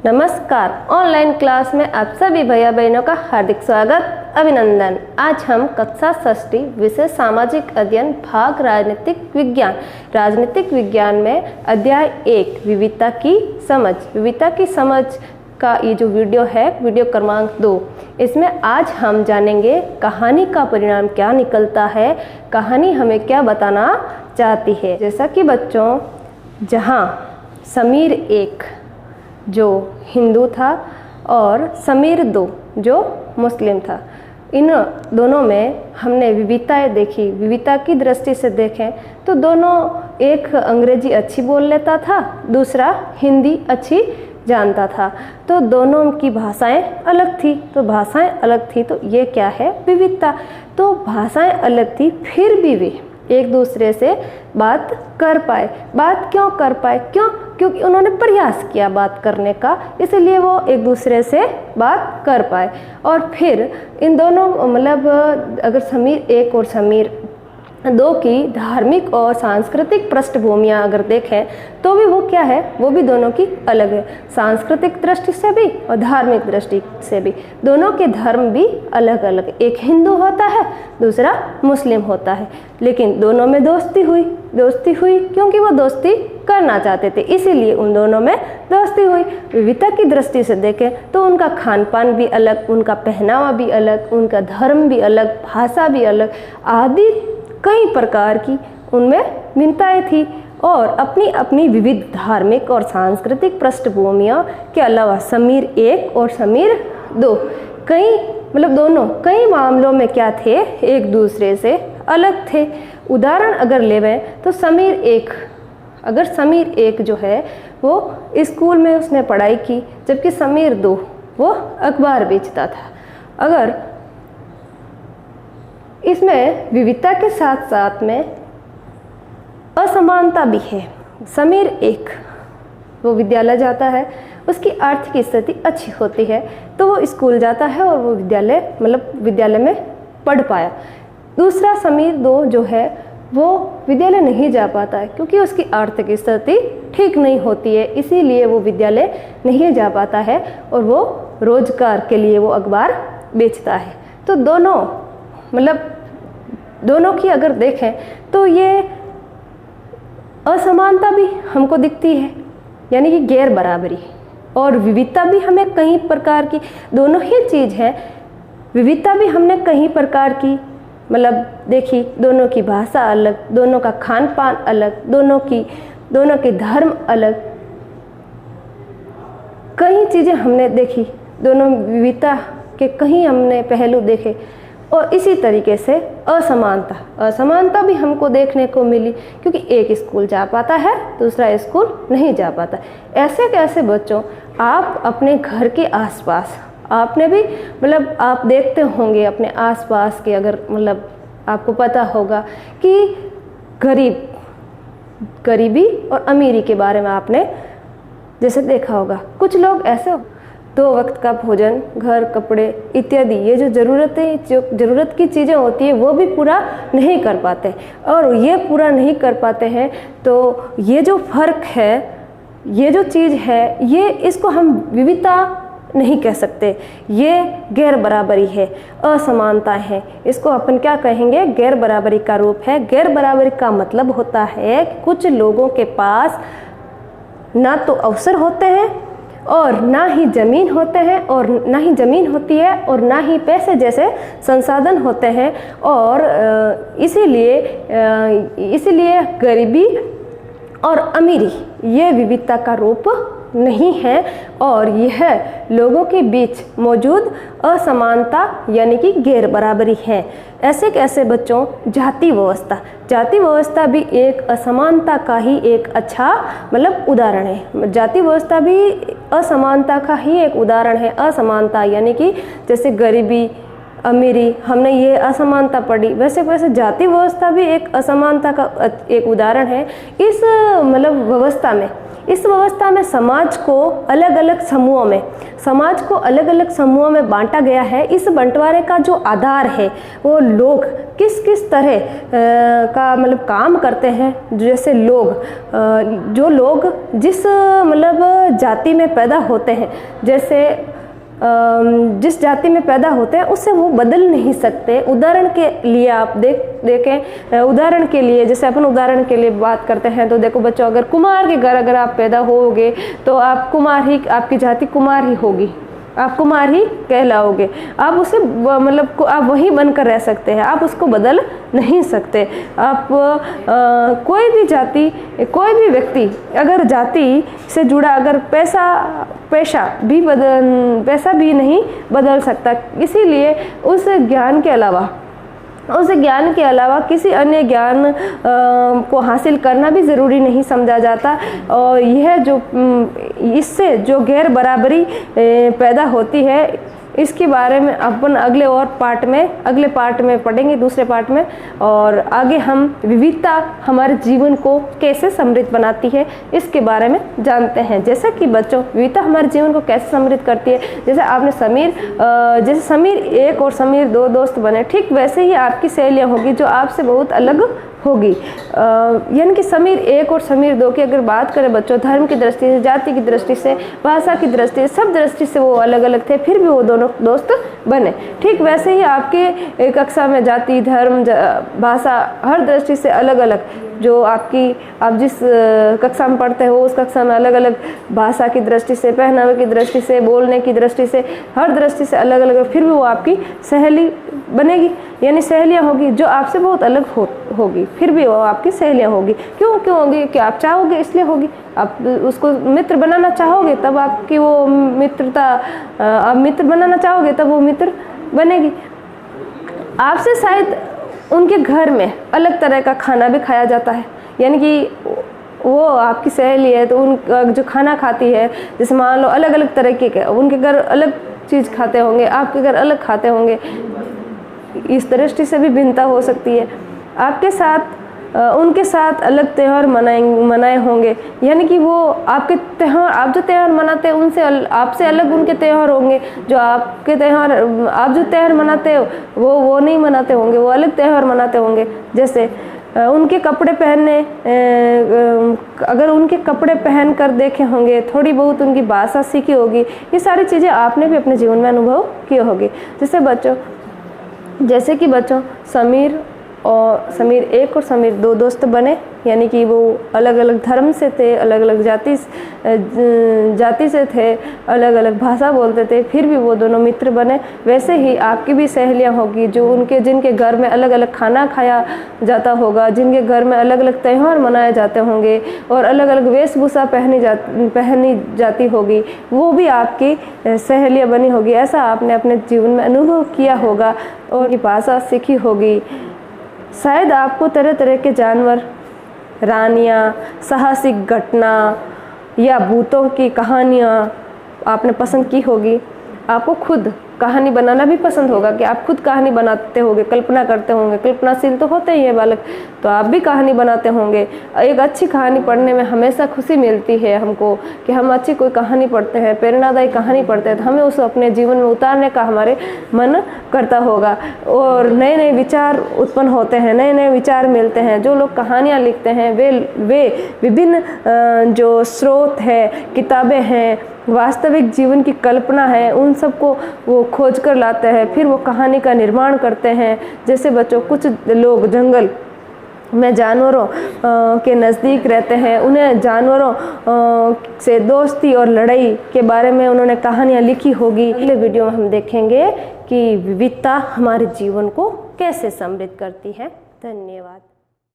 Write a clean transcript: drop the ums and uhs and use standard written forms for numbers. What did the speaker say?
नमस्कार। Online class में आप सभी भैया बहनों का हार्दिक स्वागत, अभिनंदन। आज हम कक्षा षष्ठी विषय सामाजिक अध्ययन भाग राजनीतिक विज्ञान में अध्याय 1 विविधता की समझ का ये जो वीडियो है, वीडियो क्रमांक 2, इसमें आज हम जानेंगे कहानी का परिणाम क्या निकलता है, कहानी हमें क्या बताना चाहती है। जैसा कि बच्चों, जहाँ समीर 1 जो हिंदू था और समीर 2 जो मुस्लिम था, इन दोनों में हमने विविधताएं देखी। विविधता की दृष्टि से देखें तो दोनों, एक अंग्रेजी अच्छी बोल लेता था, दूसरा हिंदी अच्छी जानता था, तो दोनों की भाषाएं अलग थी। तो ये क्या है? विविधता। तो भाषाएं अलग थी, फिर भी वे एक दूसरे से बात कर पाए। बात क्यों कर पाए? क्योंकि उन्होंने प्रयास किया बात करने का, इसलिए वो एक दूसरे से बात कर पाए। और फिर इन दोनों, मतलब अगर समीर 1 और समीर 2 की धार्मिक और सांस्कृतिक पृष्ठभूमियाँ अगर देखें तो भी वो क्या है, वो भी दोनों की अलग है। सांस्कृतिक दृष्टि से भी और धार्मिक दृष्टि से भी दोनों के धर्म भी अलग अलग। एक हिंदू होता है, दूसरा मुस्लिम होता है, लेकिन दोनों में दोस्ती हुई क्योंकि वो दोस्ती करना चाहते थे, इसीलिए उन दोनों में दोस्ती हुई। विविधता की दृष्टि से देखें तो उनका खान पान भी अलग, उनका पहनावा भी अलग, उनका धर्म भी अलग, भाषा भी अलग, आदि कई प्रकार की उनमें भिन्नताएं थी। और अपनी अपनी विविध धार्मिक और सांस्कृतिक पृष्ठभूमियों के अलावा समीर 1 और समीर 2 दोनों कई मामलों में क्या थे, एक दूसरे से अलग थे। उदाहरण अगर लेवें तो समीर 1 जो है वो स्कूल में उसने पढ़ाई की, जबकि समीर 2 वो अखबार बेचता था। अगर इसमें विविधता के साथ साथ में असमानता भी है। समीर 1 वो विद्यालय जाता है, उसकी आर्थिक स्थिति अच्छी होती है तो वो स्कूल जाता है और वो विद्यालय में पढ़ पाया। दूसरा समीर 2 जो है वो विद्यालय नहीं जा पाता है क्योंकि उसकी आर्थिक स्थिति ठीक नहीं होती है, इसीलिए वो विद्यालय नहीं जा पाता है और वो रोजगार के लिए वो अखबार बेचता है। तो दोनों की अगर देखें तो ये असमानता भी हमको दिखती है, यानी कि गैर बराबरी। और विविधता भी हमें कई प्रकार की, दोनों ही चीज़ है। विविधता भी हमने कई प्रकार की देखी। दोनों की भाषा अलग, दोनों का खान पान अलग, दोनों के धर्म अलग, कई चीज़ें हमने देखी। दोनों विविधता के कहीं हमने पहलू देखे। और इसी तरीके से असमानता भी हमको देखने को मिली, क्योंकि एक स्कूल जा पाता है, दूसरा स्कूल नहीं जा पाता। ऐसे कैसे बच्चों, आप अपने घर के आसपास, आपने भी आप देखते होंगे अपने आसपास के, अगर आपको पता होगा कि गरीबी और अमीरी के बारे में आपने जैसे देखा होगा। कुछ लोग ऐसे 2 वक्त का भोजन, घर, कपड़े इत्यादि, ये जो ज़रूरत की चीज़ें होती है वो भी पूरा नहीं कर पाते। और ये पूरा नहीं कर पाते हैं तो ये जो फ़र्क है, ये जो चीज़ है, ये इसको हम विविधता नहीं कह सकते, ये गैर बराबरी है, असमानता है। इसको अपन क्या कहेंगे? गैर बराबरी का रूप है। गैर बराबरी का मतलब होता है कुछ लोगों के पास ना तो अवसर होते हैं और ना ही ज़मीन होती है और ना ही पैसे जैसे संसाधन होते हैं। और इसीलिए गरीबी और अमीरी ये विविधता का रूप नहीं है, और यह लोगों के बीच मौजूद असमानता यानी कि गैर बराबरी है। ऐसे कैसे बच्चों? जाति व्यवस्था भी एक असमानता का ही एक अच्छा उदाहरण है। जाति व्यवस्था भी असमानता का ही एक उदाहरण है। असमानता यानी कि जैसे गरीबी, अमीरी, हमने ये असमानता पढ़ी, वैसे जाति व्यवस्था भी एक असमानता का एक उदाहरण है। इस व्यवस्था में इस व्यवस्था में समाज को अलग अलग समूहों में बांटा गया है। इस बंटवारे का जो आधार है वो लोग किस किस तरह का मतलब काम करते हैं। जैसे जो लोग जिस मतलब जाति में पैदा होते हैं, जैसे जिस जाति में पैदा होते हैं उससे वो बदल नहीं सकते। उदाहरण के लिए आप देखें, उदाहरण के लिए जैसे अपन उदाहरण के लिए बात करते हैं तो देखो बच्चों, अगर कुमार के घर अगर आप पैदा होगे तो आप कुमार ही, आपकी जाति कुमार ही होगी, आप कुमार ही कहलाओगे। आप उसे मतलब आप वही बनकर रह सकते हैं, आप उसको बदल नहीं सकते। आप कोई भी जाति, कोई भी व्यक्ति अगर जाति से जुड़ा अगर पैसा भी नहीं बदल सकता। इसीलिए उस ज्ञान के अलावा किसी अन्य ज्ञान को हासिल करना भी ज़रूरी नहीं समझा जाता। और यह जो इससे जो गैर बराबरी पैदा होती है, इसके बारे में अपन अगले पार्ट में पढ़ेंगे, दूसरे पार्ट में। और आगे हम विविधता हमारे जीवन को कैसे समृद्ध बनाती है इसके बारे में जानते हैं। जैसे कि बच्चों, विविधता हमारे जीवन को कैसे समृद्ध करती है, जैसे आपने समीर एक और समीर दो दोस्त बने, ठीक वैसे ही आपकी सहेलियाँ होगी जो आपसे बहुत अलग होगी। यानी कि समीर एक और समीर दो की अगर बात करें बच्चों, धर्म की दृष्टि से, जाति की दृष्टि से, भाषा की दृष्टि से, सब दृष्टि से वो अलग अलग थे, फिर भी वो दोनों दोस्त बने। ठीक वैसे ही आपके कक्षा में जाति, धर्म, भाषा हर दृष्टि से अलग अलग, जो आप जिस कक्षा में पढ़ते हो उस कक्षा में अलग अलग भाषा की दृष्टि से, पहनावे की दृष्टि से, बोलने की दृष्टि से, हर दृष्टि से अलग अलग, फिर भी वो आपकी सहेली बनेगी। यानी सहेलियाँ होगी जो आपसे बहुत अलग होगी, फिर भी वो आपकी सहेलियाँ होगी। क्यों होगी? कि आप चाहोगे इसलिए होगी। आप उसको मित्र बनाना चाहोगे तब आपकी वो मित्रता, आप मित्र बनाना चाहोगे तब वो मित्र बनेगी। आपसे शायद उनके घर में अलग तरह का खाना भी खाया जाता है, यानी कि वो आपकी सहेली है तो उन जो खाना खाती है, जैसे मान लो अलग अलग तरीके के, उनके घर अलग चीज़ खाते होंगे, आपके घर अलग खाते होंगे, इस दृष्टि से भी भिन्नता हो सकती है। आपके साथ उनके साथ अलग त्यौहार मनाए होंगे, यानी कि वो आपके त्यौहार, आप जो त्यौहार मनाते हैं उनसे आपसे अलग उनके त्यौहार होंगे। जो आपके त्यौहार, आप जो त्यौहार मनाते हो वो नहीं मनाते होंगे, वो अलग त्यौहार मनाते होंगे। जैसे उनके कपड़े पहनने, अगर उनके कपड़े पहन कर देखे होंगे, थोड़ी बहुत उनकी भाषा सीखी होगी, ये सारी चीज़ें आपने भी अपने जीवन में अनुभव की होगी। जैसे कि बच्चों समीर एक और समीर दो दोस्त बने, यानी कि वो अलग अलग धर्म से थे, अलग अलग जाति से थे, अलग अलग भाषा बोलते थे, फिर भी वो दोनों मित्र बने। वैसे ही आपकी भी सहेलियां होगी जो जिनके घर में अलग अलग खाना खाया जाता होगा, जिनके घर में अलग अलग त्यौहार मनाए जाते होंगे और अलग अलग वेशभूषा पहनी जाती होगी, वो भी आपकी सहेलियाँ बनी होगी। ऐसा आपने अपने जीवन में अनुभव किया होगा और भाषा सीखी होगी। शायद आपको तरह तरह के जानवर, रानियाँ, साहसिक घटना या भूतों की कहानियाँ आपने पसंद की होगी। आपको खुद कहानी बनाना भी पसंद होगा कि आप खुद कहानी बनाते होंगे, कल्पना करते होंगे। कल्पनाशील तो होते ही है बालक, तो आप भी कहानी बनाते होंगे। एक अच्छी कहानी पढ़ने में हमेशा खुशी मिलती है हमको कि हम अच्छी कोई कहानी पढ़ते हैं, प्रेरणादायी कहानी पढ़ते हैं, तो हमें उसे अपने जीवन में उतारने का हमारे मन करता होगा और नए नए विचार उत्पन्न होते हैं, नए नए विचार मिलते हैं। जो लोग कहानियाँ लिखते हैं वे विभिन्न जो स्रोत है, किताबें हैं, वास्तविक जीवन की कल्पना है, उन सबको वो खोज कर लाते हैं, फिर वो कहानी का निर्माण करते हैं। जैसे बच्चों, कुछ लोग जंगल में जानवरों के नज़दीक रहते हैं, उन्हें जानवरों से दोस्ती और लड़ाई के बारे में उन्होंने कहानियाँ लिखी होगी। अगले वीडियो में हम देखेंगे कि विविधता हमारे जीवन को कैसे समृद्ध करती है। धन्यवाद।